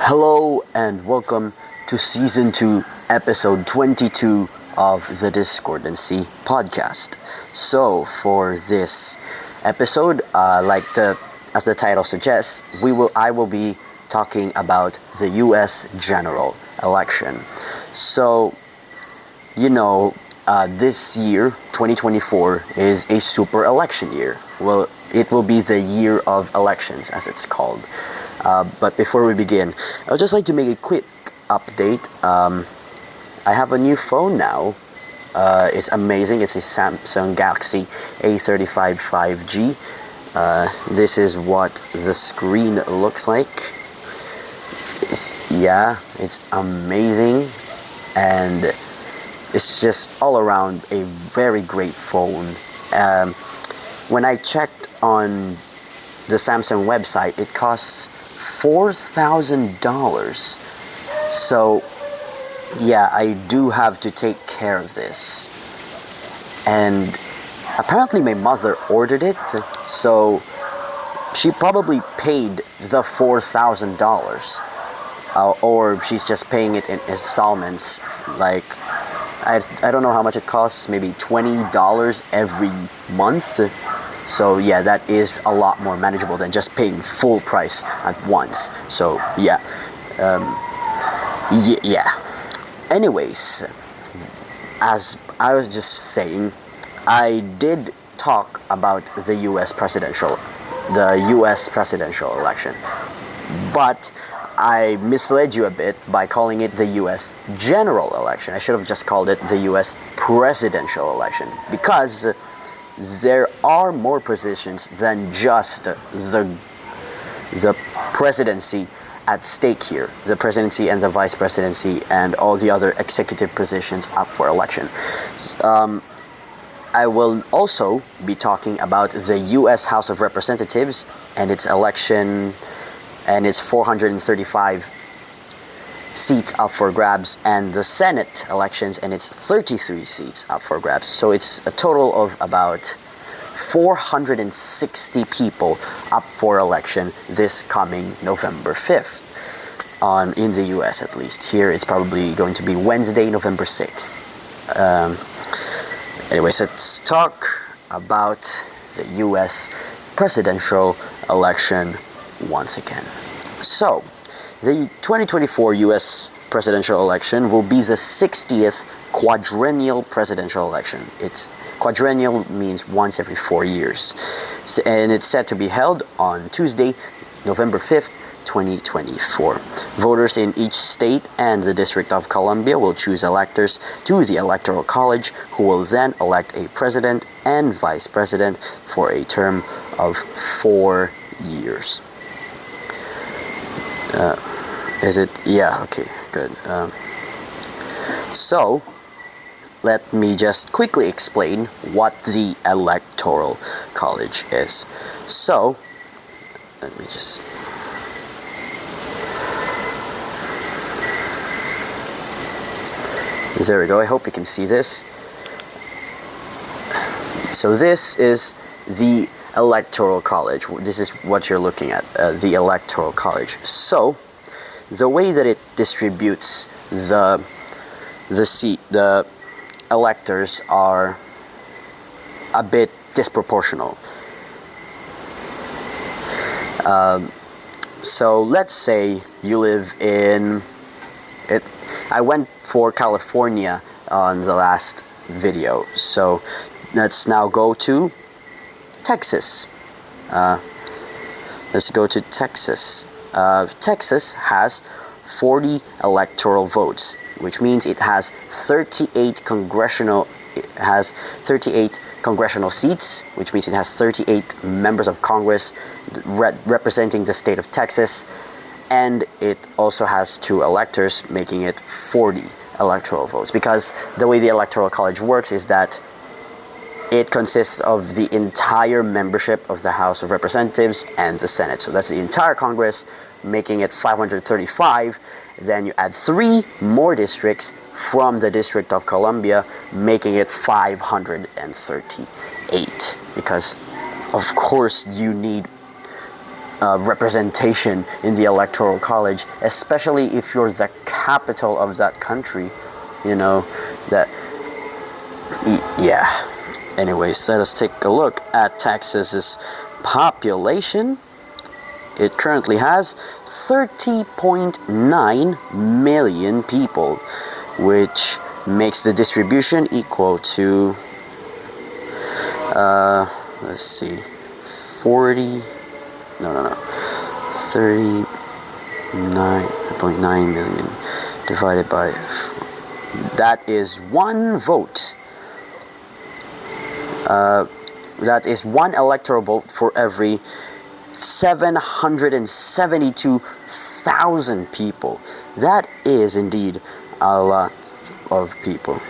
Hello and welcome to Season 2, Episode 22 of the Discordancy Podcast. So, for this episode, as the title suggests, I will be talking about the U.S. general election. So, this year, 2024, is a super election year. Well, it will be the year of elections, as it's called. But before we begin, I would just like to make a quick update. I have a new phone now. It's amazing. It's a Samsung Galaxy A35 5G. This is what the screen looks like. It's amazing, and it's just all around a very great phone. When I checked on the Samsung website, it costs $4,000. So, I do have to take care of this. And apparently my mother ordered it, so she probably paid the $4,000. Or she's just paying it in installments. Like, I don't know how much it costs, maybe $20 every month. So that is a lot more manageable than just paying full price at once. So Anyways, as I was just saying, I did talk about the U.S. presidential election, but I misled you a bit by calling it the U.S. general election. I should have just called it the U.S. presidential election, because there are more positions than just the presidency at stake here. The presidency and the vice presidency and all the other executive positions up for election. I will also be talking about the U.S. House of Representatives and its election and its 435 seats up for grabs, and the Senate elections and its 33 seats up for grabs. So it's a total of about 460 people up for election this coming November 5th, in the US at least. Here it's probably going to be Wednesday, November 6th. Anyways, let's talk about the US presidential election once again. So, the 2024 U.S. presidential election will be the 60th quadrennial presidential election. Quadrennial means once every 4 years. And it's set to be held on Tuesday, November 5th, 2024. Voters in each state and the District of Columbia will choose electors to the Electoral College, who will then elect a president and vice president for a term of 4 years. Is it? Yeah, okay, good. So, let me just quickly explain what the Electoral College is. So, let me just... There we go, I hope you can see this. So this is the Electoral College. This is what you're looking at, the Electoral College. So, the way that it distributes the electors are a bit disproportional. So let's say you live in it. I went for California on the last video, so let's now go to Texas. Let's go to Texas. Texas has 40 electoral votes, which means it has 38 congressional seats, which means it has 38 members of Congress representing the state of Texas, and it also has 2 electors, making it 40 electoral votes. Because the way the Electoral College works is that it consists of the entire membership of the House of Representatives and the Senate. So that's the entire Congress, making it 535. Then you add 3 more districts from the District of Columbia, making it 538. Because, of course, you need representation in the electoral college, especially if you're the capital of that country. You know that. Yeah. Anyways, let us take a look at Texas's population. It currently has 30.9 million people, which makes the distribution equal to let's see, 40, no, 39.9 million divided by, that is one vote. That is one electoral vote for every 772,000 people. That is indeed a lot of people.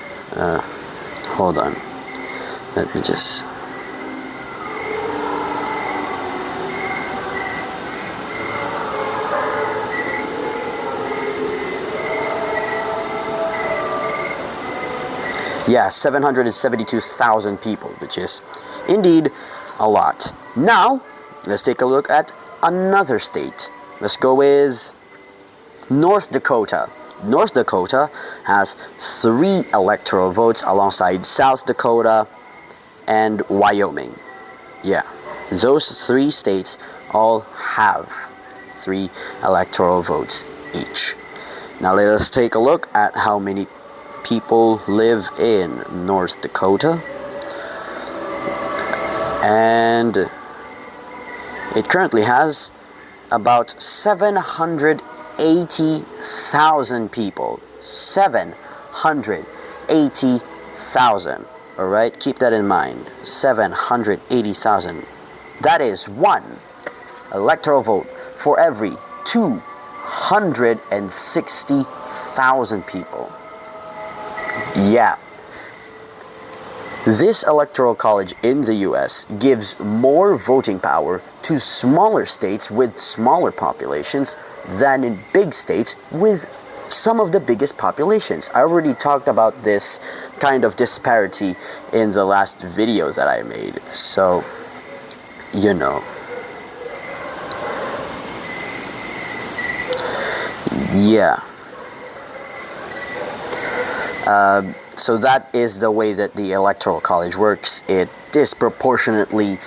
Hold on. Let me just... Yeah, 772,000 people, which is indeed a lot. Now, let's take a look at another state. Let's go with North Dakota. North Dakota has 3 electoral votes alongside South Dakota and Wyoming. Yeah, those 3 states all have 3 electoral votes each. Now let us take a look at how many people live in North Dakota. And it currently has about 780,000 people. 780,000. Alright, keep that in mind. 780,000. That is one electoral vote for every 260,000 people. Yeah. This electoral college in the US gives more voting power to smaller states with smaller populations than in big states with some of the biggest populations. I already talked about this kind of disparity in the last video that I made. So, you know. Yeah. So that is the way that the electoral college works. It disproportionately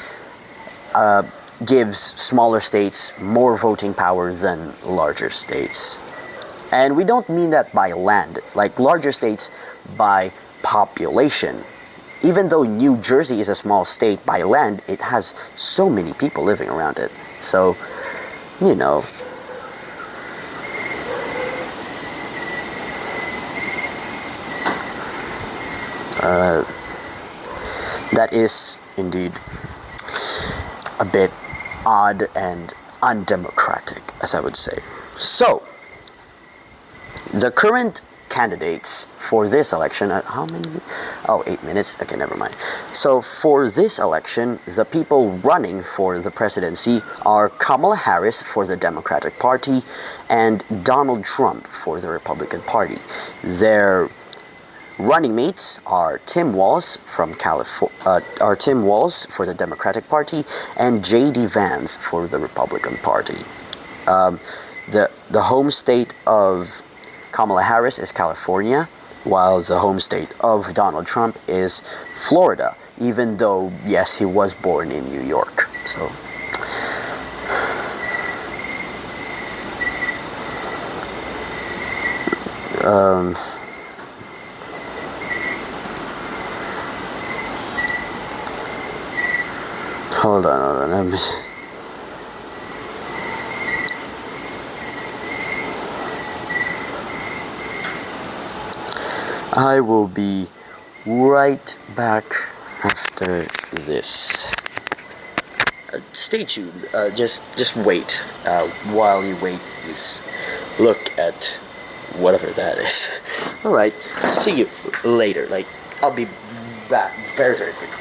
gives smaller states more voting power than larger states. And we don't mean that by land, like larger states by population. Even though New Jersey is a small state by land, it has so many people living around it. So, you know. That is indeed a bit odd and undemocratic, as I would say. So, the current candidates for this election, how many? Oh, 8 minutes. Okay, never mind. So, for this election, the people running for the presidency are Kamala Harris for the Democratic Party and Donald Trump for the Republican Party. Their running mates are Tim Walz from Tim Walz for the Democratic Party and J.D. Vance for the Republican Party. The home state of Kamala Harris is California, while the home state of Donald Trump is Florida, even though, yes, he was born in New York. So, hold on, let me... I will be right back after this. Stay tuned. Just wait. While you wait, please look at whatever that is. All right. See you later. Like, I'll be back very, very quickly.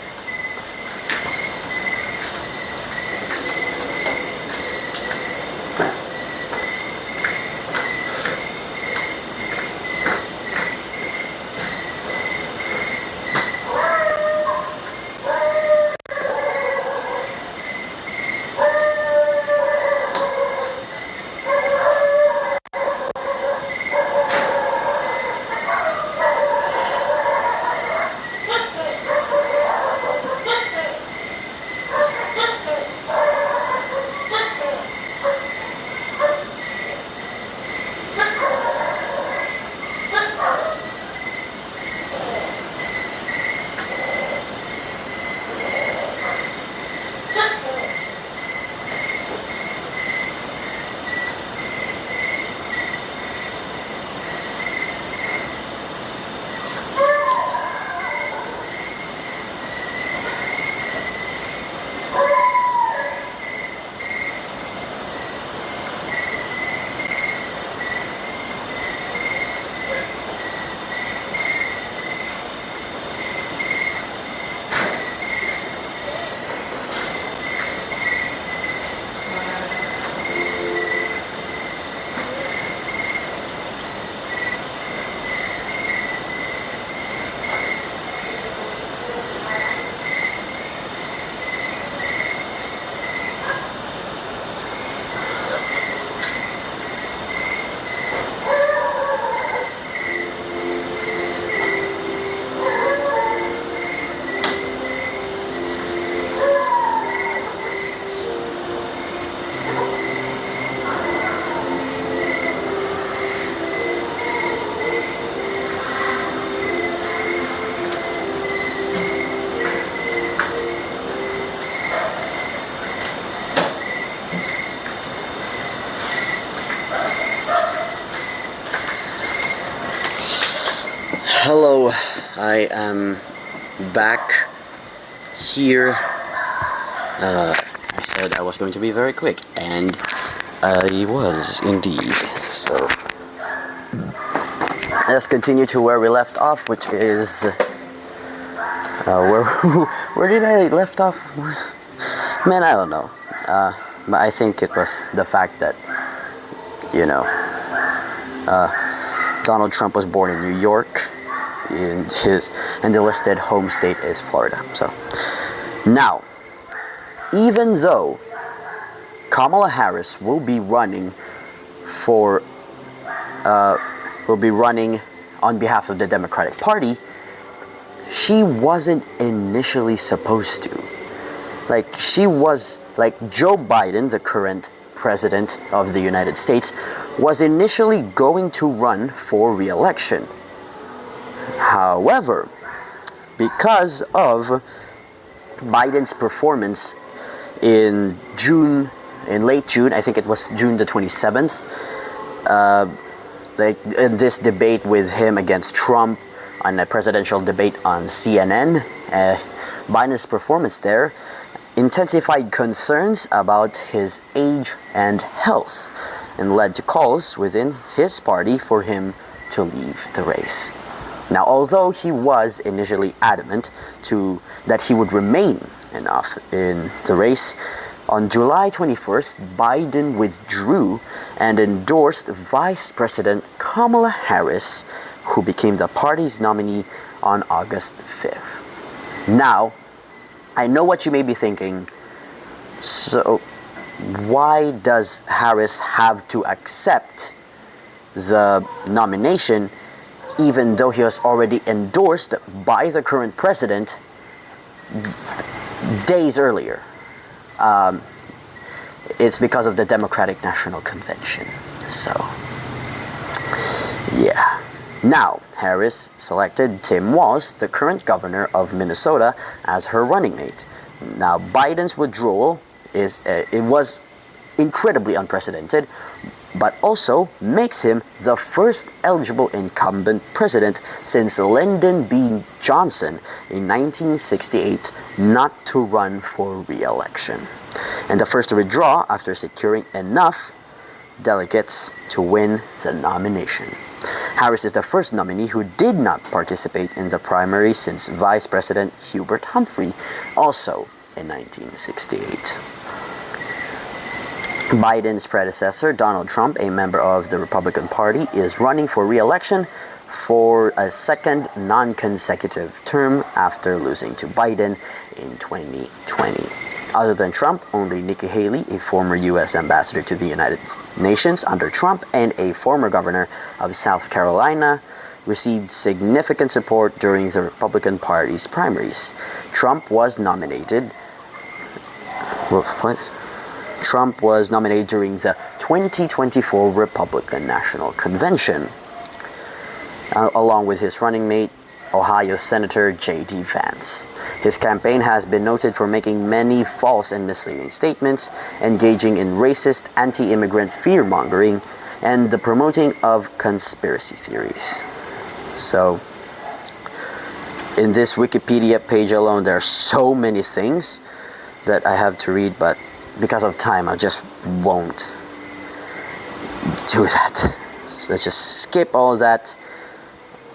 Hello, I am back here. I said I was going to be very quick, and I was indeed. So let's continue to where we left off, which is where where did I left off? Man, I don't know. But I think it was the fact that Donald Trump was born in New York. And the listed home state is Florida. So now, even though Kamala Harris will be running on behalf of the Democratic Party, she wasn't initially supposed to. Joe Biden, the current president of the United States, was initially going to run for re-election. However, because of Biden's performance in late June, I think it was June the 27th, in this debate with him against Trump on a presidential debate on CNN, Biden's performance there intensified concerns about his age and health and led to calls within his party for him to leave the race. Now, although he was initially adamant that he would remain in the race, on July 21st, Biden withdrew and endorsed Vice President Kamala Harris, who became the party's nominee on August 5th. Now, I know what you may be thinking. So, why does Harris have to accept the nomination even though he was already endorsed by the current president days earlier? It's because of the Democratic National Convention. So, yeah. Now, Harris selected Tim Walz, the current governor of Minnesota, as her running mate. Now, Biden's withdrawal was incredibly unprecedented, but also makes him the first eligible incumbent president since Lyndon B. Johnson in 1968 not to run for re-election, and the first to withdraw after securing enough delegates to win the nomination. Harris is the first nominee who did not participate in the primary since Vice President Hubert Humphrey, also in 1968. Biden's predecessor, Donald Trump, a member of the Republican Party, is running for re-election for a second non-consecutive term after losing to Biden in 2020. Other than Trump, only Nikki Haley, a former U.S. ambassador to the United Nations under Trump and a former governor of South Carolina, received significant support during the Republican Party's primaries. Trump was nominated during the 2024 Republican National Convention, along with his running mate, Ohio Senator J.D. Vance. His campaign has been noted for making many false and misleading statements, engaging in racist, anti-immigrant fear-mongering, and the promoting of conspiracy theories. So, in this Wikipedia page alone, there are so many things that I have to read, but because of time, I just won't do that. So let's just skip all that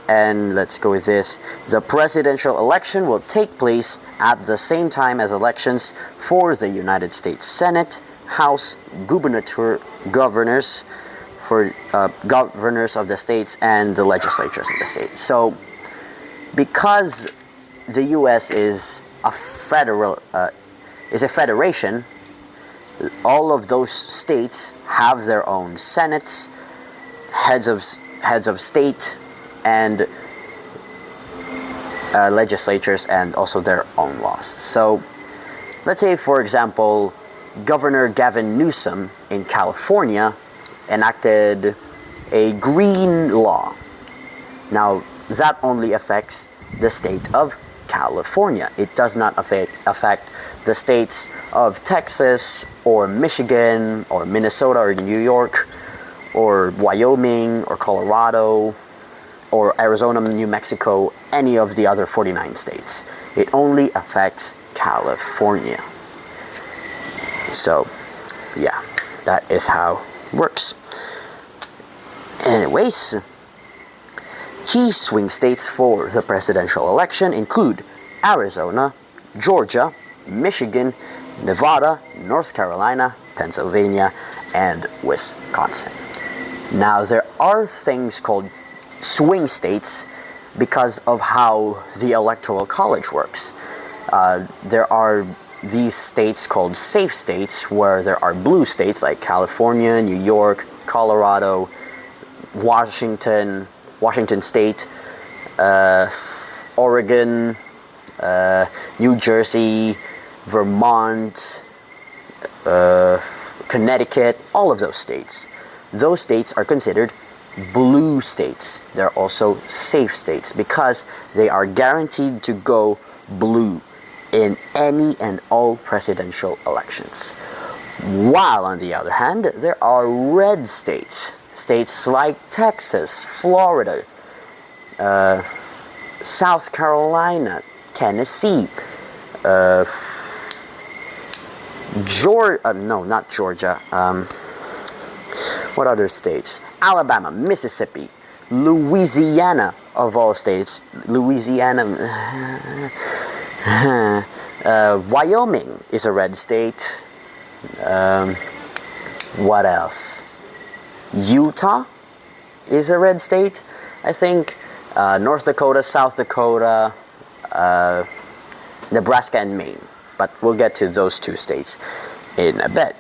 and let's go with this. The presidential election will take place at the same time as elections for the United States Senate, House, governors of the states, and the legislatures of the states. So, because the U.S. is a federation, all of those states have their own senates, heads of state, and legislatures, and also their own laws. So, let's say, for example, Governor Gavin Newsom in California enacted a green law. Now, that only affects the state of California. It does not affect the states of Texas or Michigan or Minnesota or New York or Wyoming or Colorado or Arizona, New Mexico, any of the other 49 states. It only affects California. So, yeah, that is how it works. Anyways, key swing states for the presidential election include Arizona, Georgia, Michigan, Nevada, North Carolina, Pennsylvania, and Wisconsin. Now, there are things called swing states because of how the Electoral College works. There are these states called safe states, where there are blue states like California, New York, Colorado, Washington State, Oregon, New Jersey, Vermont, Connecticut, all of those states. Those states are considered blue states. They're also safe states because they are guaranteed to go blue in any and all presidential elections. While on the other hand, there are red states. States like Texas, Florida, South Carolina, Tennessee, not Georgia. What other states? Alabama, Mississippi, Louisiana, of all states. Louisiana. Wyoming is a red state. What else? Utah is a red state, I think. North Dakota, South Dakota, Nebraska, and Maine. But we'll get to those two states in a bit.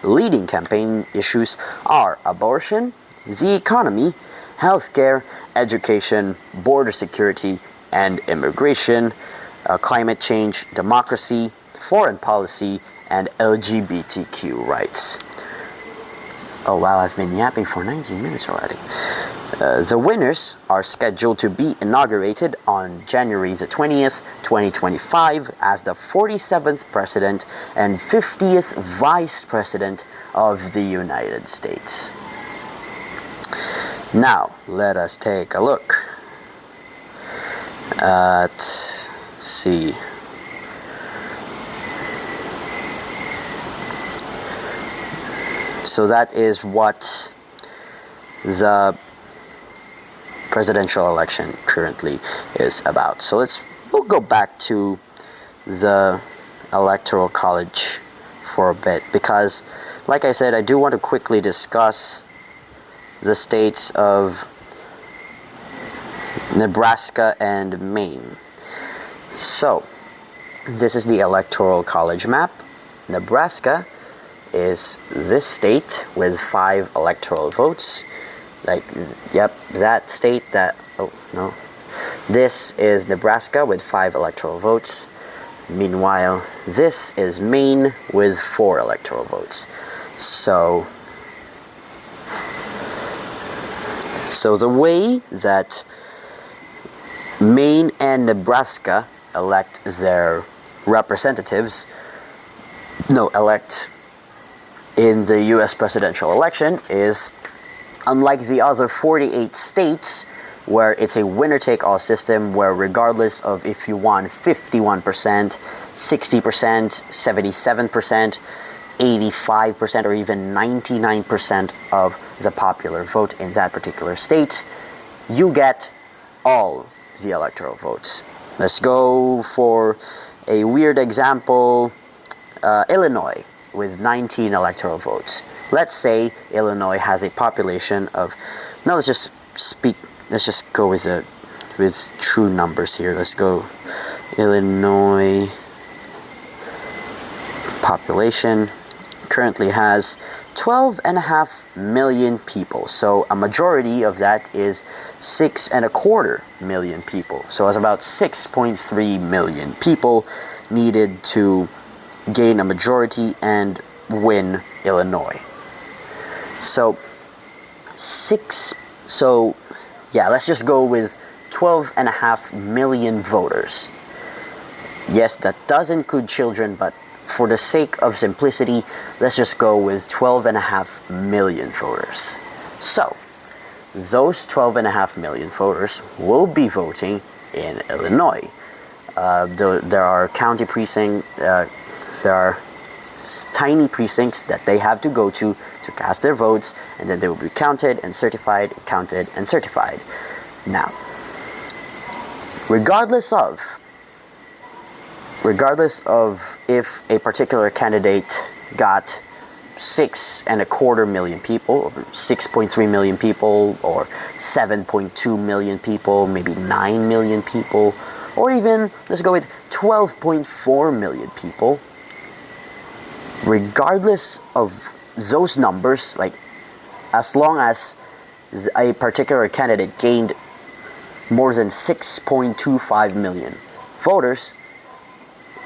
Leading campaign issues are abortion, the economy, healthcare, education, border security and immigration, climate change, democracy, foreign policy, and LGBTQ rights. Oh wow, I've been yapping for 19 minutes already. The winners are scheduled to be inaugurated on January the 20th, 2025 as the 47th President and 50th Vice President of the United States. Now, let us take a look at, see. So that is what the presidential election currently is about. So we'll go back to the Electoral College for a bit because, like I said, I do want to quickly discuss the states of Nebraska and Maine. So, this is the Electoral College map. Nebraska is this state with 5 electoral votes. That state This is Nebraska with 5 electoral votes. Meanwhile, this is Maine with 4 electoral votes. So the way that Maine and Nebraska elect their representatives, elect in the U.S. presidential election is, unlike the other 48 states, where it's a winner-take-all system, where regardless of if you won 51%, 60%, 77%, 85%, or even 99% of the popular vote in that particular state, you get all the electoral votes. Let's go for a weird example, Illinois with 19 electoral votes. Let's say Illinois has a population of, let's just go with true numbers here. Let's go Illinois population currently has 12.5 million people. So a majority of that is 6.25 million people. So it's about 6.3 million people needed to gain a majority and win Illinois. Let's just go with 12.5 million voters. Yes, that does include children, but for the sake of simplicity, let's just go with 12.5 million voters. So, those 12.5 million voters will be voting in Illinois. There are county precincts, there are tiny precincts that they have to go to cast their votes, and then they will be counted and certified, counted and certified. Now, regardless of if a particular candidate got 6.25 million people, or 6.3 million people, or 7.2 million people, maybe 9 million people, or even, let's go with 12.4 million people, regardless of those numbers, like as long as a particular candidate gained more than 6.25 million voters,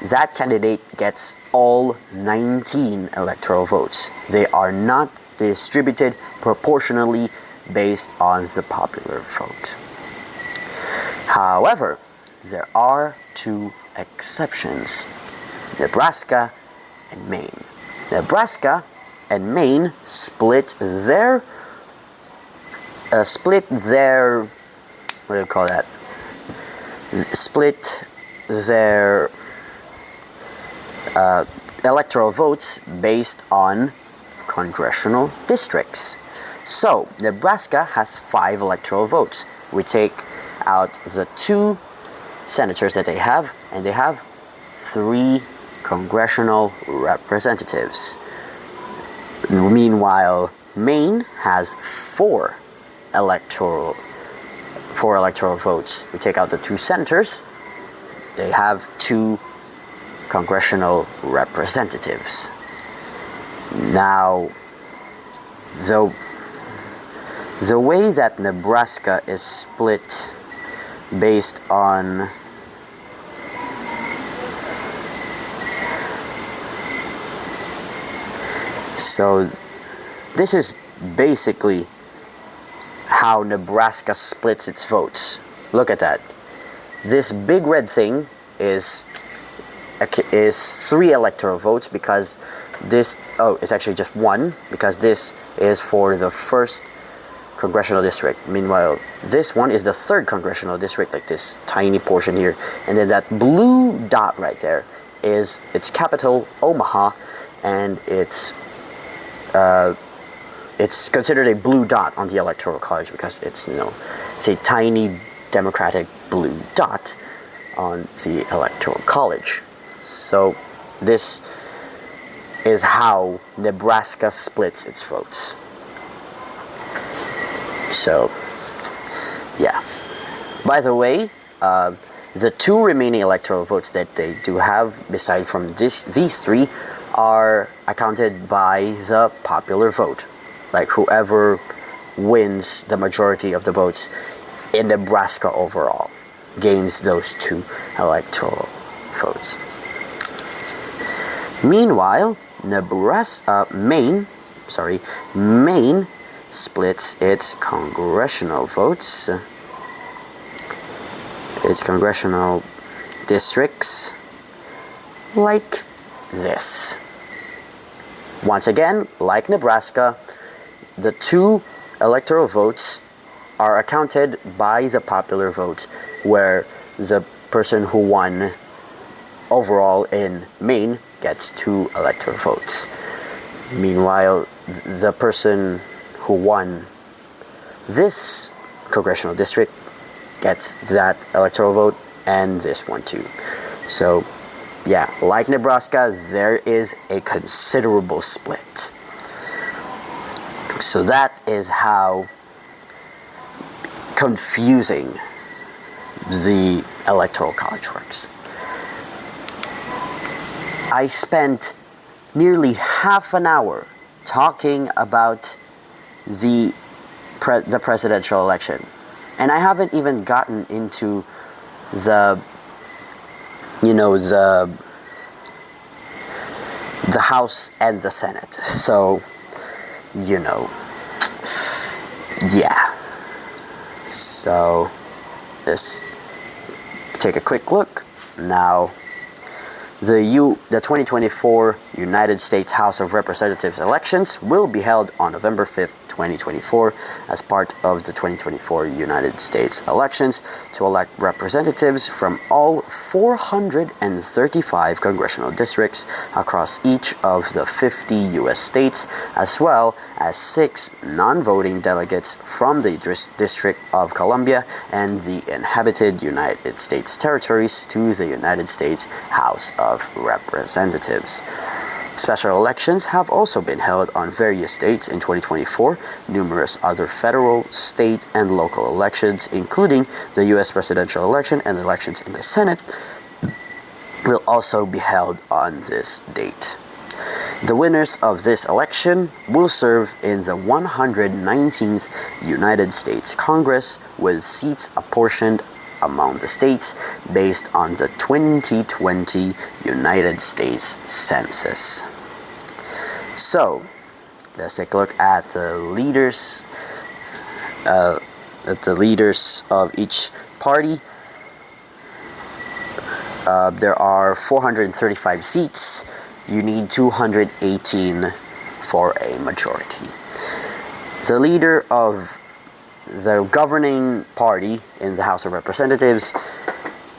that candidate gets all 19 electoral votes. They are not distributed proportionally based on the popular vote. However, there are two exceptions: Nebraska and Maine. Nebraska and Maine split their electoral votes based on congressional districts. So Nebraska has 5 electoral votes. We take out the 2 senators that they have, and they have 3 congressional representatives. Meanwhile, Maine has 4 electoral votes. We take out the 2 senators, they have 2 congressional representatives. Now, the way that Nebraska is split based on So this is basically how Nebraska splits its votes. Look at that. This big red thing is 3 electoral votes, because this, it's actually just 1, because this is for the 1st congressional district. Meanwhile, this one is the 3rd congressional district, like this tiny portion here. And then that blue dot right there is its capital, Omaha, and it's considered a blue dot on the Electoral College because it's a tiny Democratic blue dot on the Electoral College. So this is how Nebraska splits its votes. So yeah. By the way, the 2 remaining electoral votes that they do have, aside from these 3, are accounted by the popular vote. Like whoever wins the majority of the votes in Nebraska overall gains those 2 electoral votes. Meanwhile, Maine splits its congressional votes, its congressional districts, like this. Once again, like Nebraska, the 2 electoral votes are accounted by the popular vote, where the person who won overall in Maine gets 2 electoral votes. Meanwhile, the person who won this congressional district gets that electoral vote and this one too. So yeah, like Nebraska, there is a considerable split. So that is how confusing the Electoral College works. I spent nearly half an hour talking about the presidential election, and I haven't even gotten into the House and the Senate. So yeah. So let's take a quick look now. The 2024 United States House of Representatives elections will be held on November 5th, 2024 as part of the 2024 United States elections to elect representatives from all 435 congressional districts across each of the 50 U.S. states, as well as 6 non-voting delegates from the District of Columbia and the inhabited United States territories to the United States House of Representatives. Special elections have also been held on various states in 2024. Numerous other federal, state, and local elections, including the U.S. presidential election and elections in the Senate, will also be held on this date. The winners of this election will serve in the 119th United States Congress, with seats apportioned among the states based on the 2020 United States Census. So, let's take a look at the leaders of each party. There are 435 seats. You need 218 for a majority. The leader of the governing party in the House of Representatives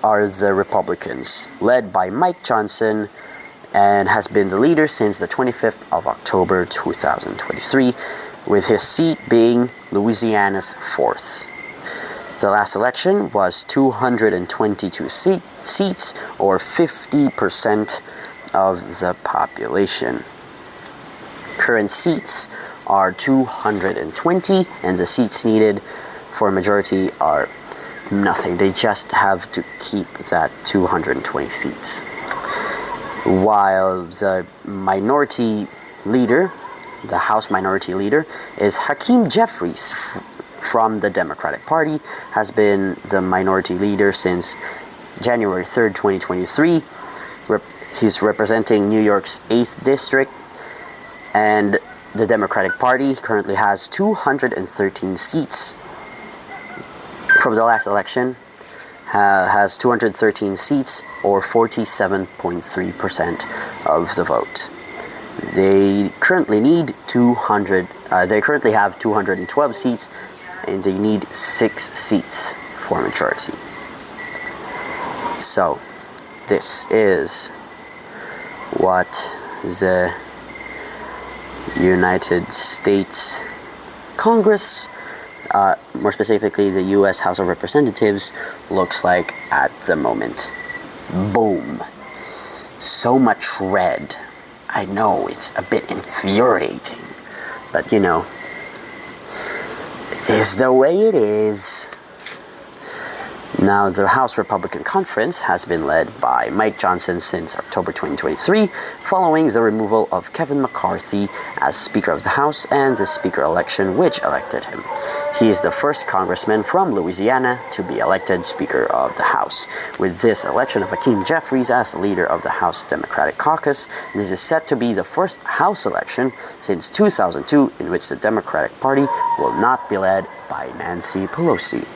are the Republicans, led by Mike Johnson, and has been the leader since the 25th of October 2023, with his seat being Louisiana's 4th. The last election was 222 seats, or 50% of the population. Current seats are 220, and the seats needed for a majority are nothing. They just have to keep that 220 seats. While the minority leader, the House Minority Leader, is Hakeem Jeffries from the Democratic Party, has been the minority leader since January 3rd, 2023. He's representing New York's 8th District, and the Democratic Party currently has 213 seats. From the last election, has 213 seats, or 47.3% of the vote. They currently need They currently have 212 seats, and they need 6 seats for majority. So, this is what the United States Congress, more specifically the U.S. House of Representatives, looks like at the moment. Boom. So much red. I know it's a bit infuriating, but you know, it's the way it is. Now, the House Republican Conference has been led by Mike Johnson since October 2023, following the removal of Kevin McCarthy as Speaker of the House and the Speaker election which elected him. He is the first congressman from Louisiana to be elected Speaker of the House. With this election of Hakeem Jeffries as leader of the House Democratic Caucus, this is set to be the first House election since 2002 in which the Democratic Party will not be led by Nancy Pelosi.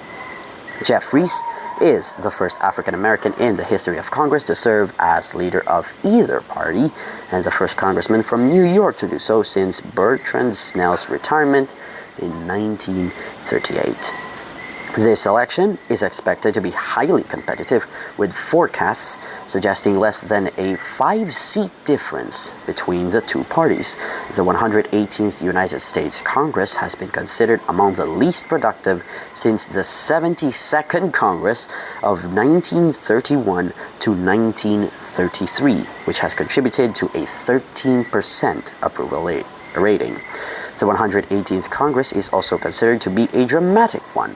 Jeffries is the first African American in the history of Congress to serve as leader of either party, and the first congressman from New York to do so since Bertrand Snell's retirement in 1938. This election is expected to be highly competitive, with forecasts suggesting less than a 5-seat difference between the two parties. The 118th United States Congress has been considered among the least productive since the 72nd Congress of 1931 to 1933, which has contributed to a 13% approval rating. The 118th Congress is also considered to be a dramatic one,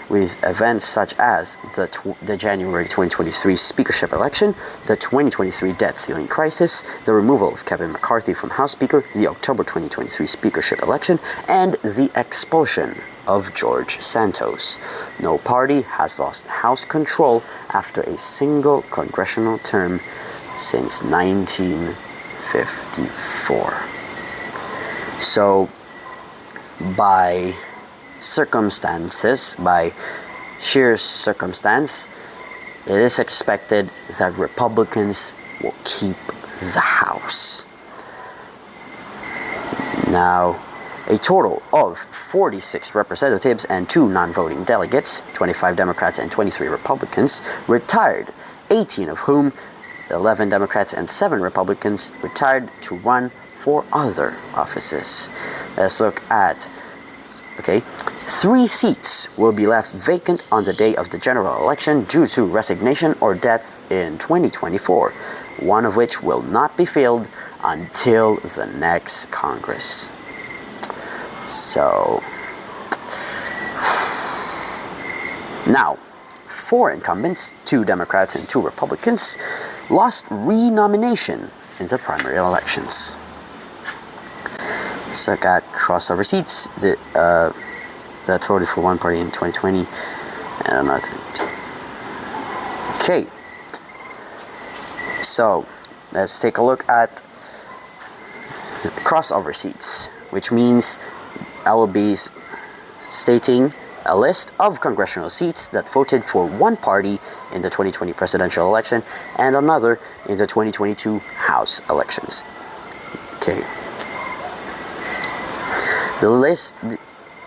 with events such as the January 2023 speakership election, the 2023 debt ceiling crisis, the removal of Kevin McCarthy from House Speaker, the October 2023 speakership election, and the expulsion of George Santos. No party has lost House control after a single congressional term since 1954. So, by sheer circumstance, it is expected that Republicans will keep the House. Now, A total of 46 representatives and 2 non-voting delegates, 25 Democrats and 23 Republicans, retired, 18 of whom, 11 Democrats and 7 Republicans, retired to run for other offices. Let's look at, 3 seats will be left vacant on the day of the general election due to resignation or deaths in 2024, one of which will not be filled until the next Congress. So, now, 4 incumbents, 2 Democrats and 2 Republicans, lost re-nomination in the primary elections. So got crossover seats that voted for one party in 2020 and another. Okay, so let's take a look at crossover seats, which means I will be stating a list of congressional seats that voted for one party in the 2020 presidential election and another in the 2022 House elections. Okay. The list,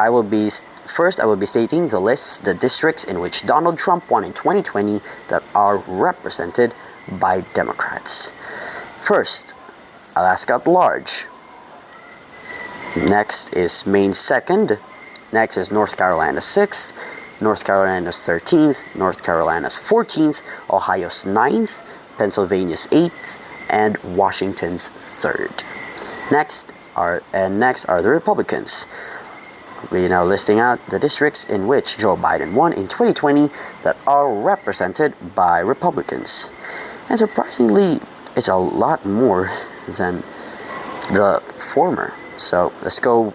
I will be stating the lists, the districts in which Donald Trump won in 2020 that are represented by Democrats. First, Alaska at large. Next is Maine 2nd. Next is North Carolina 6th, North Carolina's 13th, North Carolina's 14th, Ohio's 9th, Pennsylvania's 8th, and Washington's 3rd. Next are the Republicans. We're now listing out the districts in which Joe Biden won in 2020 that are represented by Republicans. And surprisingly, it's a lot more than the former. So let's go.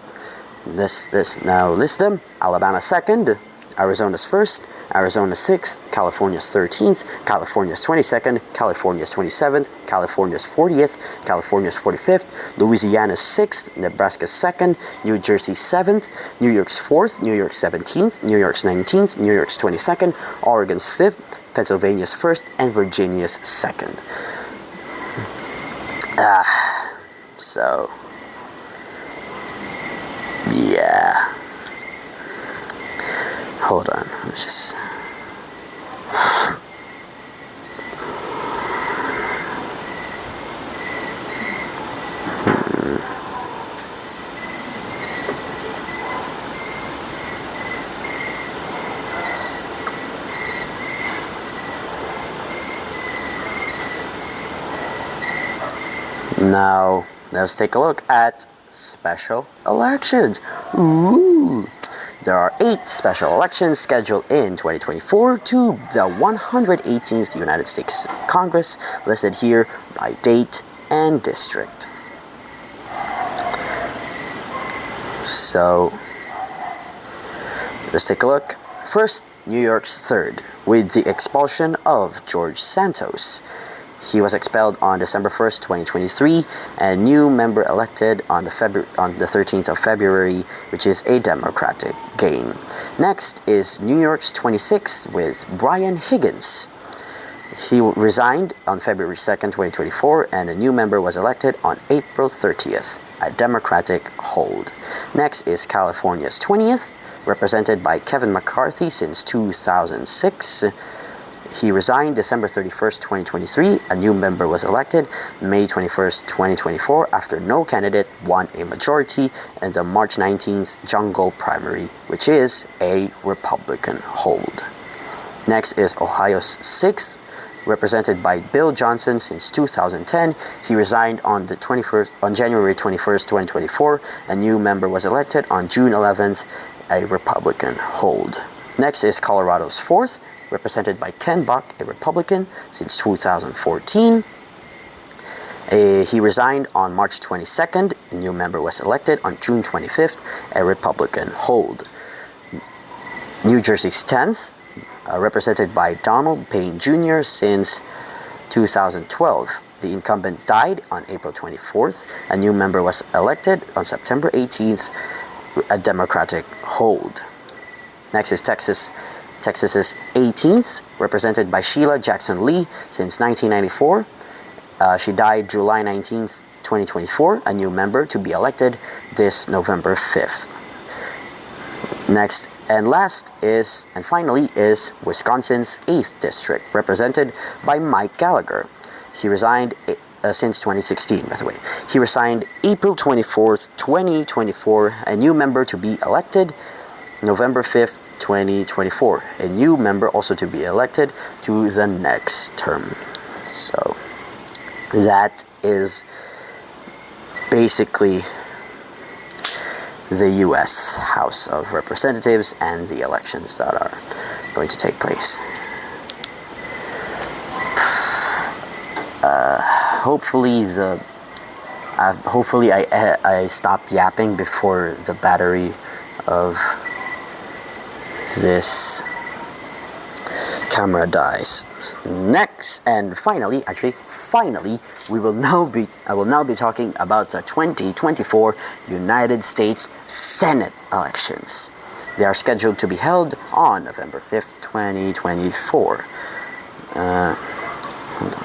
Let's now list them. Alabama 2nd, Arizona's 1st, Arizona 6th, California's 13th, California's 22nd, California's 27th, California's 40th, California's 45th, Louisiana's 6th, Nebraska's 2nd, New Jersey's 7th, New York's 4th, New York's 17th, New York's 19th, New York's 22nd, Oregon's 5th, Pennsylvania's 1st, and Virginia's 2nd. So... yeah. Hold on. Let me just... Now, let's take a look at special elections. Ooh. There are 8 special elections scheduled in 2024 to the 118th United States Congress, listed here by date and district. So, let's take a look. First, New York's 3rd, with the expulsion of George Santos. He was expelled on December 1st, 2023, and new member elected on the 13th of February, which is a Democratic gain. Next is New York's 26th with Brian Higgins. He resigned on February 2nd, 2024, and a new member was elected on April 30th, a Democratic hold. Next is California's 20th, represented by Kevin McCarthy since 2006. He resigned December 31st, 2023. A new member was elected May 21st, 2024 after no candidate won a majority in the March 19th jungle primary, which is a Republican hold. Next is Ohio's 6th, represented by Bill Johnson since 2010. He resigned on January 21st, 2024. A new member was elected on June 11th, a Republican hold. Next is Colorado's 4th, represented by Ken Buck, a Republican since 2014. He resigned on March 22nd. A new member was elected on June 25th, a Republican hold. New Jersey's 10th, represented by Donald Payne Jr. since 2012. The incumbent died on April 24th. A new member was elected on September 18th, a Democratic hold. Next is Texas's 18th, represented by Sheila Jackson Lee since 1994. She died July 19th, 2024, a new member to be elected this November 5th. Next and last is, and finally, is Wisconsin's 8th District, represented by Mike Gallagher. He resigned since 2016, by the way. He resigned April 24th, 2024, a new member to be elected November 5th, 2024. A new member also to be elected to the next term. So that is basically the U.S. House of Representatives and the elections that are going to take place. Hopefully I stop yapping before the battery of this camera dies. Next and finally, I will now be talking about the 2024 United States Senate elections. They are scheduled to be held on November 5th, 2024. Hold on.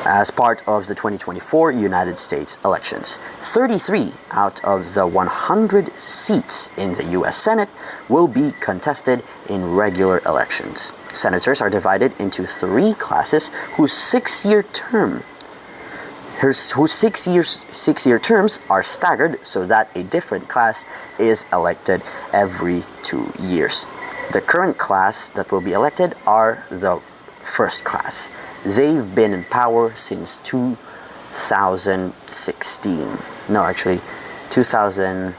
As part of the 2024 United States elections, 33 out of the 100 seats in the U.S. Senate will be contested in regular elections. Senators are divided into three classes whose six-year terms are staggered so that a different class is elected every 2 years. The current class that will be elected are the first class. They've been in power since 2016. No, actually, 2000.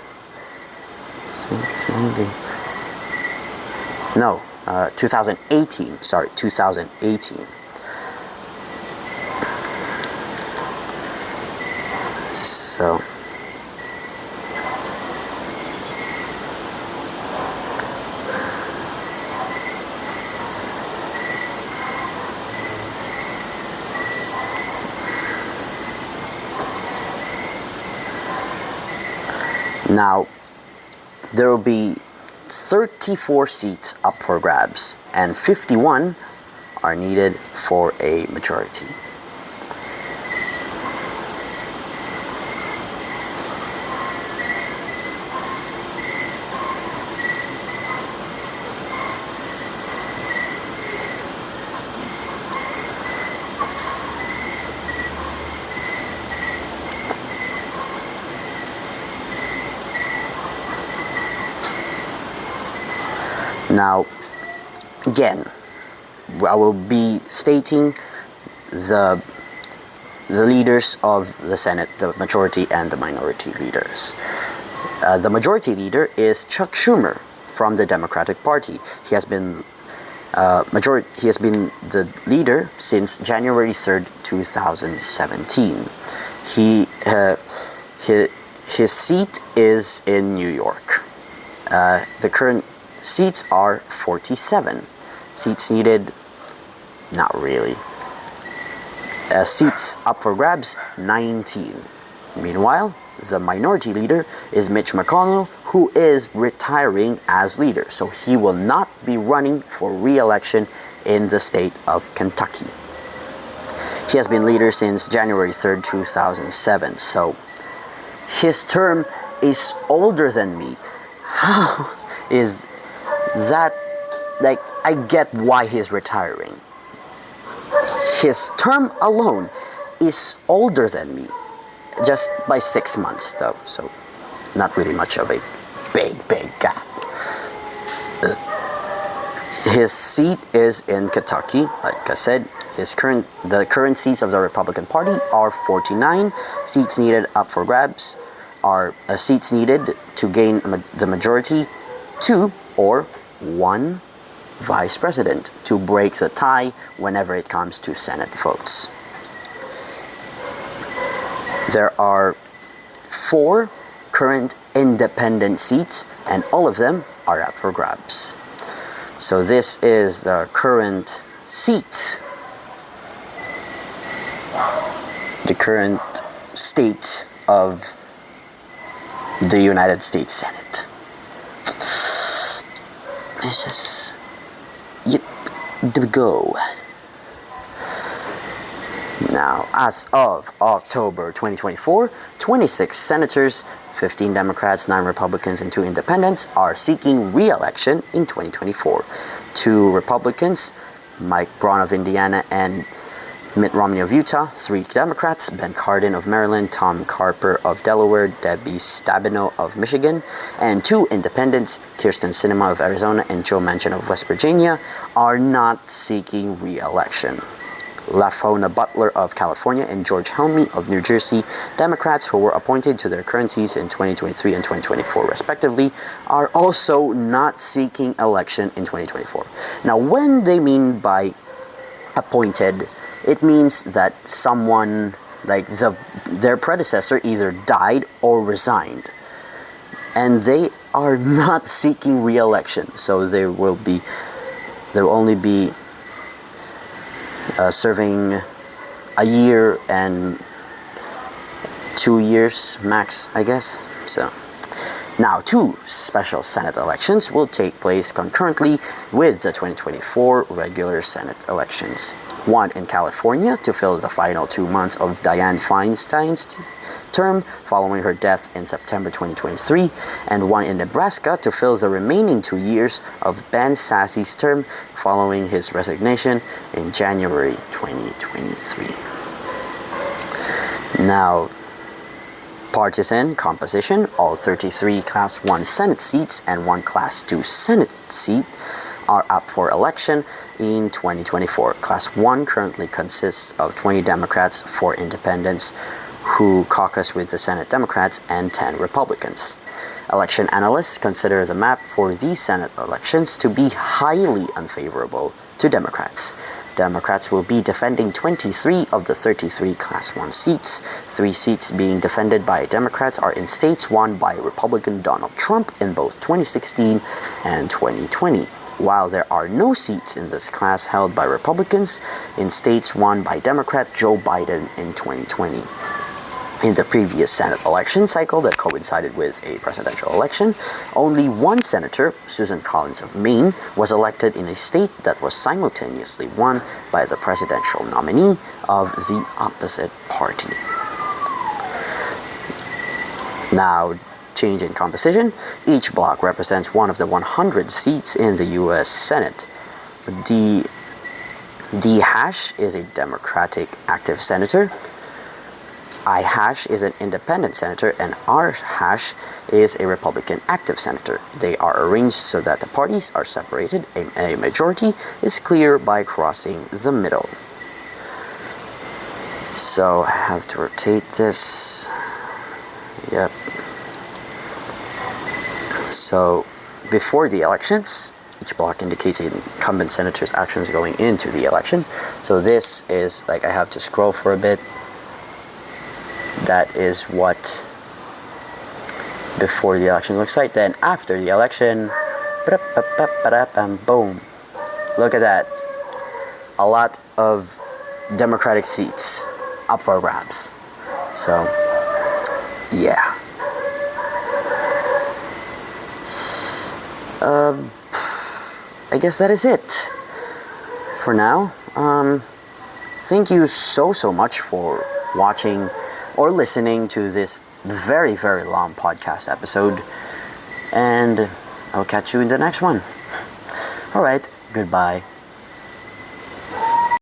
No, 2018. Sorry, 2018. So. Now, there will be 34 seats up for grabs, and 51 are needed for a majority. Now, again, I will be stating the leaders of the Senate, the majority and the minority leaders. The majority leader is Chuck Schumer from the Democratic Party. He has been the leader since January 3rd, 2017. His seat is in New York. The current seats are 47. Seats needed, not really. Seats up for grabs, 19. Meanwhile, the minority leader is Mitch McConnell, who is retiring as leader, so he will not be running for re-election in the state of Kentucky. He has been leader since January 3rd, 2007, so his term is older than me. How is that? Like, I get why he's retiring. His term alone is older than me, just by 6 months though, so not really much of a big gap. His seat is in Kentucky. Like I said, the current seats of the Republican Party are 49. Seats needed up for grabs are seats needed to gain the majority, 2 or 1 vice president to break the tie whenever it comes to Senate votes. There are 4 current independent seats, and all of them are up for grabs. So this is the current seat, the current state of the United States Senate. Let's just, yep, there we go. Now, as of October 2024, 26 senators, 15 Democrats, 9 Republicans, and 2 independents are seeking re-election in 2024. 2 Republicans, Mike Braun of Indiana and Mitt Romney of Utah, 3 Democrats, Ben Cardin of Maryland, Tom Carper of Delaware, Debbie Stabenow of Michigan, and 2 independents, Kirsten Sinema of Arizona and Joe Manchin of West Virginia, are not seeking re-election. LaFona Butler of California and George Helmy of New Jersey, Democrats who were appointed to their current seats in 2023 and 2024 respectively, are also not seeking election in 2024. Now, when they mean by appointed, it means that someone like their predecessor either died or resigned, and they are not seeking re-election. So they will only be serving a year and 2 years max, I guess. So now 2 special Senate elections will take place concurrently with the 2024 regular Senate elections. One in California to fill the final 2 months of Dianne Feinstein's term following her death in September 2023, and one in Nebraska to fill the remaining 2 years of Ben Sasse's term following his resignation in January 2023. Now, partisan composition: all 33 Class 1 Senate seats and 1 Class 2 Senate seat are up for election in 2024. Class 1 currently consists of 20 Democrats, 4 independents who caucus with the Senate Democrats, and 10 Republicans. Election analysts consider the map for these Senate elections to be highly unfavorable to Democrats. Democrats will be defending 23 of the 33 Class 1 seats. 3 seats being defended by Democrats are in states won by Republican Donald Trump in both 2016 and 2020, while there are no seats in this class held by Republicans in states won by Democrat Joe Biden in 2020. In the previous Senate election cycle that coincided with a presidential election, only 1 senator, Susan Collins of Maine, was elected in a state that was simultaneously won by the presidential nominee of the opposite party. Now, change in composition. Each block represents one of the 100 seats in the U.S. Senate. D hash is a Democratic active senator. I hash is an independent senator, and R hash is a Republican active senator. They are arranged so that the parties are separated. A majority is clear by crossing the middle. So I have to rotate this. Yep. So before the elections, each block indicates an incumbent senator's actions going into the election. So this is like I have to scroll for a bit. That is what before the election looks like. Then after the election, boom. Look at that. A lot of Democratic seats up for grabs. So, yeah. I guess that is it for now. Thank you so much for watching or listening to this very, very long podcast episode. And I'll catch you in the next one. Alright, goodbye.